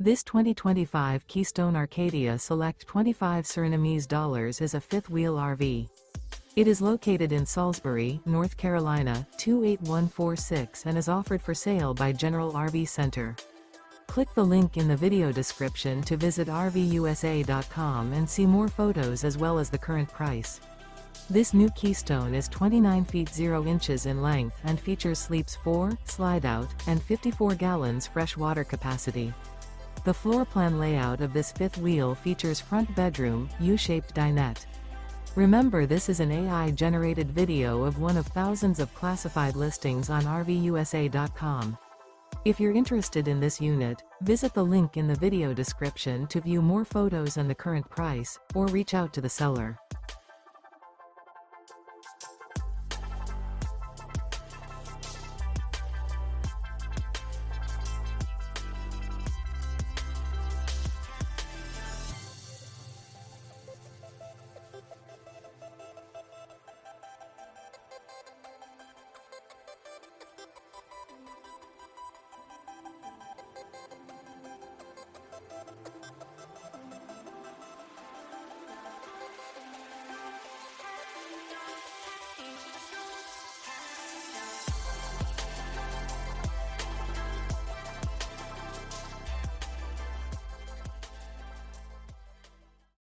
This 2025 Keystone Arcadia Select $25 is a fifth-wheel RV. It is located in Salisbury, North Carolina, 28146 and is offered for sale by General RV Center. Click the link in the video description to visit RVUSA.com and see more photos as well as the current price. This new Keystone is 29 feet 0 inches in length and features sleeps 4, Slideout, and 54 gallons fresh water capacity. The floor plan layout of this fifth wheel features front bedroom, U-shaped dinette. Remember, this is an AI-generated video of one of thousands of classified listings on RVUSA.com. If you're interested in this unit, visit the link in the video description to view more photos and the current price, or reach out to the seller.